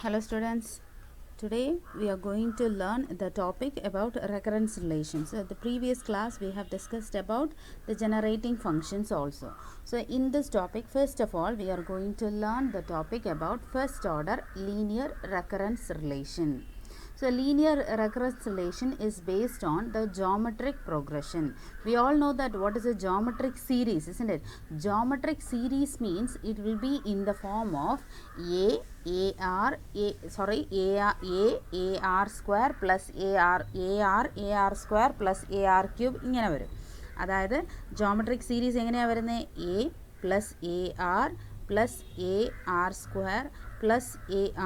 Hello students, today we are going to learn the topic about recurrence relations. So the previous class we have discussed about the generating functions also. So in this topic, first of all, we are going to learn the topic about first order linear recurrence relation. So linear recurrence relation is based on the geometric progression. We all know that what is a geometric series, isn't it? Geometric series means it will be in the form of a square plus ar square plus ar cube ഇങ്ങനെ വരും. അതായത് geometric series എങ്ങനെയാണ് വരുന്നത്? a plus ar plus ar square plus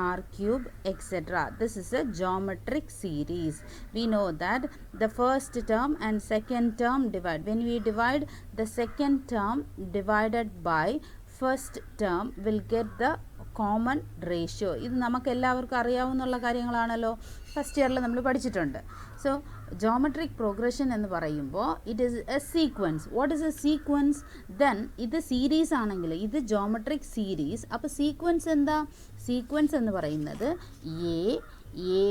ar cube etc. This is a geometric series. We know that the first term and second term divide. When we divide the second term divided by first term will get the common ratio. ഇത് നമുക്ക് എല്ലാവർക്കും അറിയാവുന്ന കാര്യങ്ങളാണല്ലോ, first ഇയറിൽ നമ്മൾ പഠിച്ചിട്ടുണ്ട്. So geometric progression എന്ന് പറയുമ്പോൾ it is a sequence. What is a sequence? Then ഇത് സീരീസ് ആണെങ്കിൽ ഇത് ജോമെട്രിക് സീരീസ്. അപ്പോൾ സീക്വൻസ് എന്താ? സീക്വൻസ് എന്ന് പറയുന്നത് എ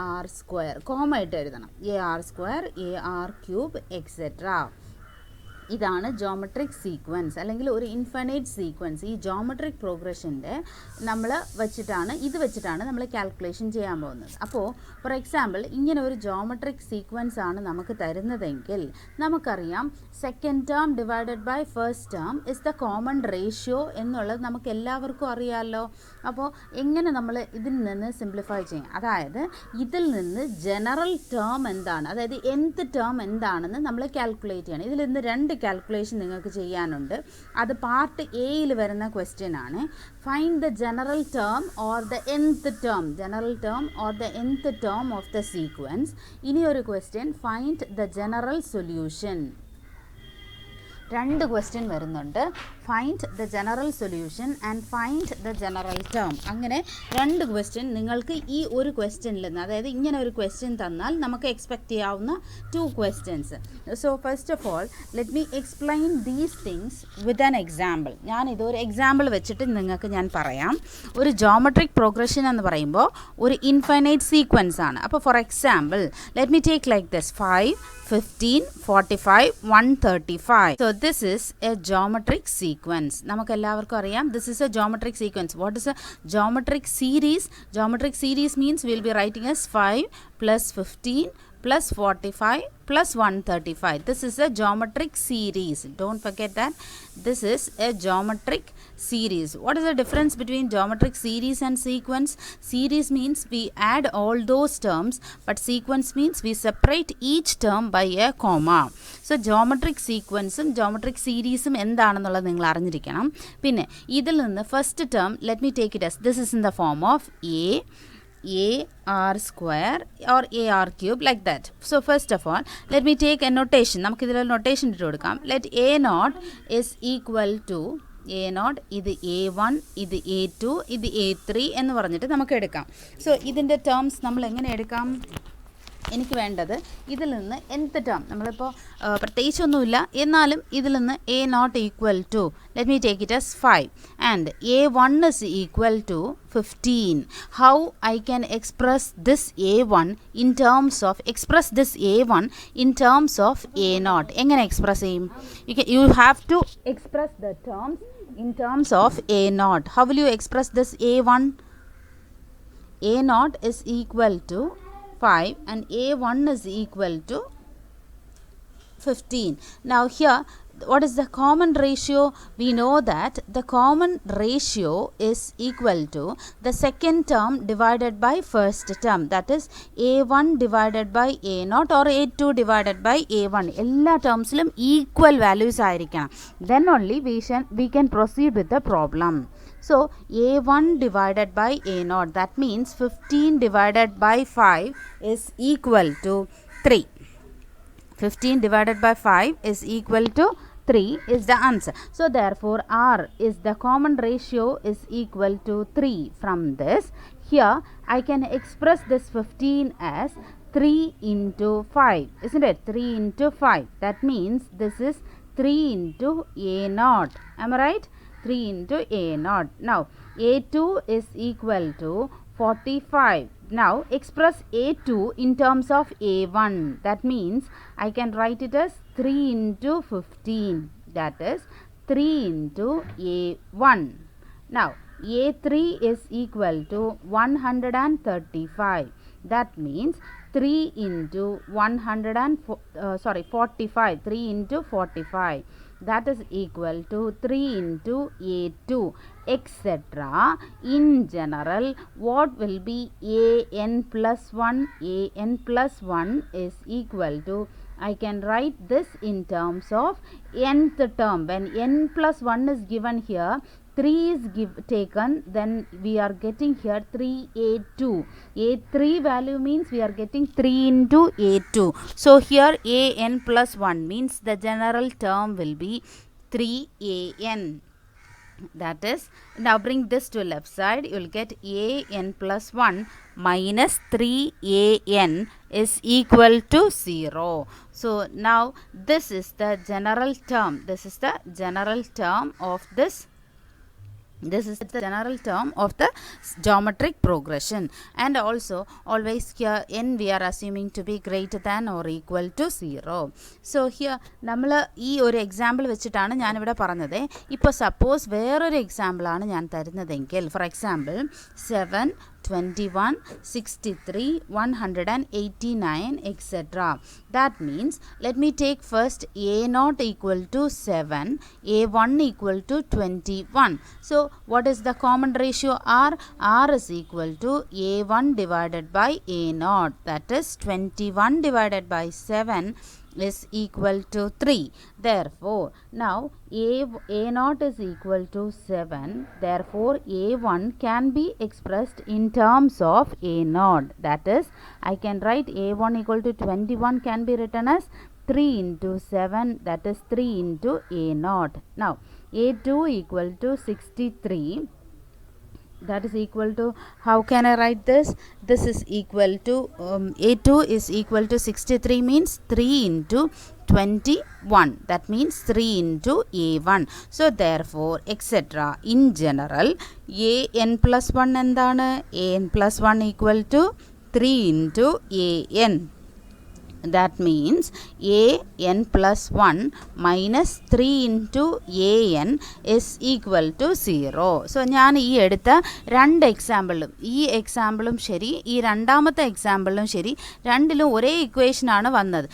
ആർ സ്ക്വയർ കോമ ആയിട്ട് എഴുതണം. A r square, a r cube etcetera. ഇതാണ് ജോമെട്രിക് സീക്വൻസ് അല്ലെങ്കിൽ ഒരു ഇൻഫൈനൈറ്റ് സീക്വൻസ്. ഈ ജോമെട്രിക് പ്രോഗ്രഷൻ്റെ ഇത് വെച്ചിട്ടാണ് നമ്മൾ കാൽക്കുലേഷൻ ചെയ്യാൻ പോകുന്നത്. അപ്പോൾ ഫോർ എക്സാമ്പിൾ ഇങ്ങനെ ഒരു ജോമെട്രിക് സീക്വൻസ് ആണ് നമുക്ക് തരുന്നതെങ്കിൽ നമുക്കറിയാം second term divided by first term is the common ratio എന്നുള്ളത് നമുക്ക് എല്ലാവർക്കും അറിയാമല്ലോ. അപ്പോൾ എങ്ങനെ നമ്മൾ ഇതിൽ നിന്ന് സിംപ്ലിഫൈ ചെയ്യും? അതായത് ഇതിൽ നിന്ന് ജനറൽ ടേം എന്താണ്, അതായത് nth ടേം എന്താണെന്ന് നമ്മൾ കാൽക്കുലേറ്റ് ചെയ്യണം. ഇതിൽ നിന്ന് രണ്ട് കാൽക്കുലേഷൻ നിങ്ങൾക്ക് ചെയ്യാനുണ്ട്. അത് പാർട്ട് എയിൽ വരുന്ന ക്വസ്റ്റ്യൻ ആണ്. Find the general term or the nth term of the sequence. ഇനി ഒരു question, find the general solution. രണ്ട് ക്വസ്റ്റ്യൻ വരുന്നുണ്ട്, find the general solution and find the general term. അങ്ങനെ രണ്ട് ക്വസ്റ്റ്യൻ നിങ്ങൾക്ക് ഈ ഒരു ക്വസ്റ്റ്യനിൽ നിന്ന്, അതായത് ഇങ്ങനെ ഒരു ക്വസ്റ്റ്യൻ തന്നാൽ നമുക്ക് എക്സ്പെക്റ്റ് ചെയ്യാവുന്ന 2 questions. So first of all let me explain these things with an example. ഇതൊരു എക്സാമ്പിൾ വെച്ചിട്ട് നിങ്ങൾക്ക് ഞാൻ പറയാം. ഒരു ജോമെട്രിക് പ്രോഗ്രഷൻ എന്ന് പറയുമ്പോൾ ഒരു ഇൻഫൈനൈറ്റ് സീക്വൻസ് ആണ്. അപ്പോൾ for example let me take like this 5, 15, 45, 135. So this is a geometric sequence. നമുക്ക് എല്ലാവർക്കും അറിയാം, this is a geometric sequence. What is a geometric series? Geometric series means we will be writing as 5 plus 15 plus 45 plus 135. This is a geometric series. Don't forget that this is a geometric series. What is the difference between geometric series and sequence? Series means we add all those terms, but sequence means we separate each term by a comma. So geometric sequence ഉം geometric series ഉം എന്താണെന്നുള്ളത് നിങ്ങൾ അറിഞ്ഞിരിക്കണം. പിന്നെ ഇതിൽ നിന്ന് first term let me take it as this is in the form of ar square or ar cube, like that. So first of all let me take a notation. നമുക്ക് ഇതിൽ notation ഇട്ട് കൊടുക്കാം. Let a naught is equal to ഇത് a1, ഇത് a2, ഇത് a3 എന്ന് പറഞ്ഞിട്ട് നമുക്ക് എടുക്കാം. സോ ഇതിൻ്റെ ടേംസ് നമ്മൾ എങ്ങനെ എടുക്കാം? എനിക്ക് വേണ്ടത് ഇതിൽ നിന്ന് nth ടേം, നമ്മളിപ്പോൾ പ്രത്യേകിച്ചൊന്നുമില്ല എന്നാലും ഇതിൽ നിന്ന് a naught equal to, let me take it as 5 and a1 is equal to 15. How I can express this a1 in terms of a naught? എങ്ങനെ എക്സ്പ്രസ് ചെയ്യും? You have to express the terms in terms of a naught. How will you express this a1? A naught is equal to 5 and a1 is equal to 15. Now here what is the common ratio? We know that the common ratio is equal to the second term divided by first term, that is a1 divided by a naught or a2 divided by a1. എല്ലാ ടേംസിലും equal values ആയിരിക്കണം. Then only we can proceed with the problem. So a1 divided by a naught, that means 15 divided by 5 is equal to 3. 15 divided by 5 is equal to 3 is the answer. So therefore r is the common ratio is equal to 3. From this, here I can express this 15 as 3 into 5, isn't it? 3 into 5. That means this is 3 into a naught. Am I right? 3 into A0. Now A2 is equal to 45. Now express A2 in terms of A1. That means I can write it as 3 into 15. That is 3 into A1. Now A3 is equal to 135. That means 3 into 45. 3 into 45. That is equal to 3 into A2, etc. In general, what will be an plus 1? An plus 1 is equal to, I can write this in terms of nth term. When n plus 1 is given here, 3 is taken, then we are getting here 3A2. A3 value means we are getting 3 into A2. So here an plus 1 means the general term will be 3an. That is, now bring this to left side, you will get an plus 1 minus 3an is equal to 0. So now this is the general term. This is the general term of this. This is the general term of the geometric progression. And also always here n we are assuming to be greater than or equal to 0. So here നമ്മൾ ഈ ഒരു example വെച്ചിട്ടാണ് ഞാനിവിടെ പറഞ്ഞത്. ഇപ്പോൾ suppose വേറൊരു എക്സാമ്പിളാണ് ഞാൻ തരുന്നതെങ്കിൽ, for example 7, 21, 63, 189, etc. That means let me take first A0 equal to 7, A1 equal to 21. So what is the common ratio R? R is equal to A1 divided by A0. That is 21 divided by 7 is equal to 3. Therefore, now A0 is equal to 7. Therefore, A1 can be expressed in terms of A0. That is, I can write A1 equal to 21 can be written as 3 into 7. That is 3 into A0. Now, A2 equal to 63. That is equal to, how can I write this? This is equal to A2 is equal to 63 means 3 into 21. That means 3 into A1. So therefore, etc. In general, an plus 1 endana? An plus 1 equal to 3 into an. That means an plus 1 minus 3 into an is equal to 0. So ഞാൻ ഈ എടുത്ത രണ്ട് എക്സാമ്പിളും, ഈ എക്സാമ്പിളും ശരി, ഈ രണ്ടാമത്തെ എക്സാമ്പിളും ശരി, രണ്ടിലും ഒരേ ഇക്വേഷനാണ് വന്നത്.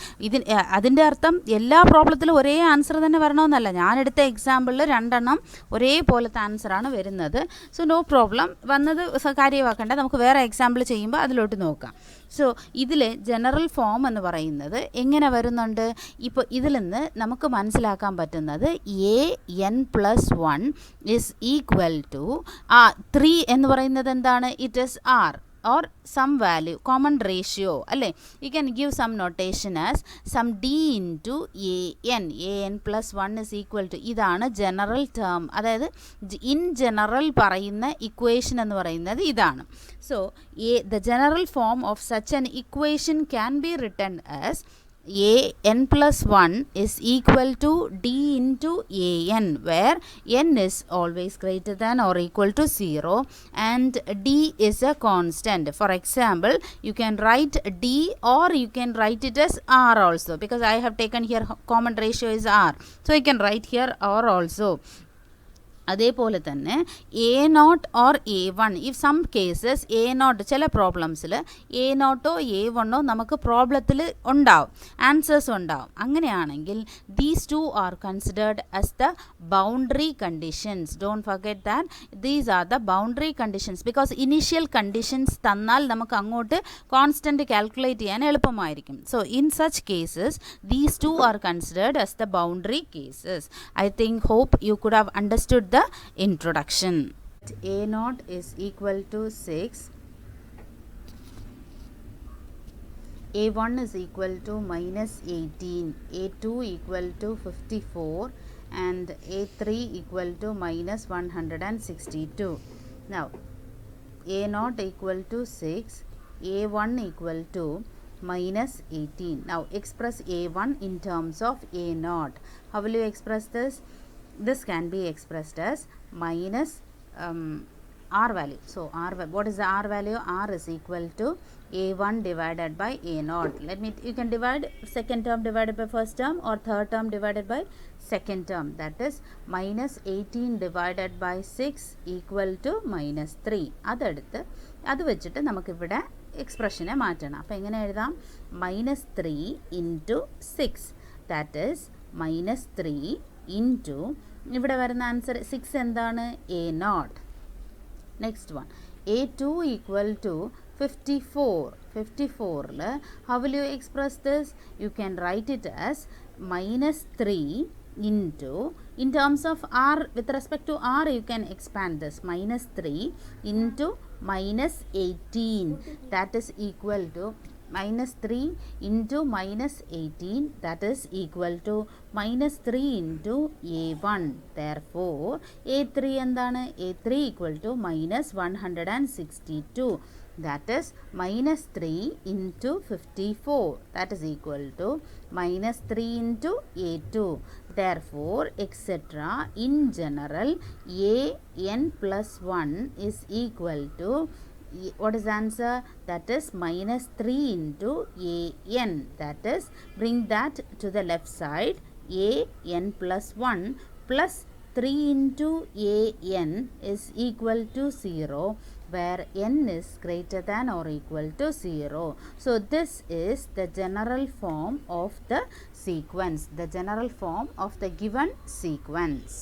അതിൻ്റെ അർത്ഥം എല്ലാ പ്രോബ്ലത്തിലും ഒരേ ആൻസർ തന്നെ വരണമെന്നല്ല. ഞാനെടുത്ത എക്സാമ്പിളിൽ രണ്ടെണ്ണം ഒരേപോലത്തെ ആൻസറാണ് വരുന്നത്. സോ നോ പ്രോബ്ലം, വന്നത് കാര്യമാക്കേണ്ട, നമുക്ക് വേറെ എക്സാമ്പിൾ ചെയ്യുമ്പോൾ അതിലോട്ട് നോക്കാം. സോ ഇതിൽ ജനറൽ ഫോം എന്ന് പറയുന്നത് എങ്ങനെ വരുന്നുണ്ട്? ഇപ്പോൾ ഇതിൽ നിന്ന് നമുക്ക് മനസ്സിലാക്കാൻ പറ്റുന്നത് an plus 1 is equal to 3 എന്ന് പറയുന്നത് എന്താണ്? It is R or some value, common ratio, അല്ലേ? You can give some notation as some d into an plus 1 is equal to, ഇതാണ് ജനറൽ ടേം. അതായത് ഇൻ ജനറൽ പറയുന്ന equation എന്ന് പറയുന്നത് ഇതാണ്. So the general form of such an equation can be written as an plus 1 is equal to d into an, where n is always greater than or equal to 0 and d is a constant. For example, you can write d or you can write it as r also, because I have taken here common ratio is r, so you can write here r also. അതേപോലെ തന്നെ A0 or A1, if some cases A0, ചില പ്രോബ്ലംസിൽ A0 A1 നമുക്ക് പ്രോബ്ലത്തിൽ ഉണ്ടാവും, answers ഉണ്ടാവും. അങ്ങനെയാണെങ്കിൽ these two are considered as the boundary conditions. Don't forget that these are the boundary conditions, because initial conditions തന്നാൽ നമുക്ക് അങ്ങോട്ട് കോൺസ്റ്റൻറ്റ് കാൽക്കുലേറ്റ് ചെയ്യാൻ എളുപ്പമായിരിക്കും. So in such cases these two are considered as the boundary cases. I think hope you could have understood the introduction. A0 is equal to 6, A1 is equal to minus 18, A2 equal to 54 and A3 equal to minus 162. Now A0 equal to 6, A1 equal to minus 18. Now express A1 in terms of A0. How will you express this? This can be expressed as minus r value. So what is the r value? R is equal to a1 divided by a0. You can divide second term divided by first term or third term divided by second term. That is minus 18 divided by 6 equal to minus 3. അത് വെച്ചിട്ട് നമുക്കിവിടെ എക്സ്പ്രഷനെ മാറ്റണം. അപ്പോൾ എങ്ങനെ എഴുതാം? Minus 3 into 6, that is minus 3 into ഇവിടെ വരുന്ന answer 6 എന്താണ്? a0. Next one a2 equal to 54. 54ൽ how will you express this? You can write it as minus 3 into, in terms of r, with respect to r you can expand this, minus 3 into minus 18, that is equal to minus 3 into minus 18, that is equal to minus 3 into a1. Therefore a3 എന്താണ്? a3 equal to minus 162, that is minus 3 into 54, that is equal to minus 3 into a2. Therefore etc. in general a n plus 1 is equal to, what is the answer? That is minus 3 into a n. That is, bring that to the left side, a n plus 1 plus 3 into a n is equal to 0, where n is greater than or equal to 0. So this is the general form of the sequence, the general form of the given sequence.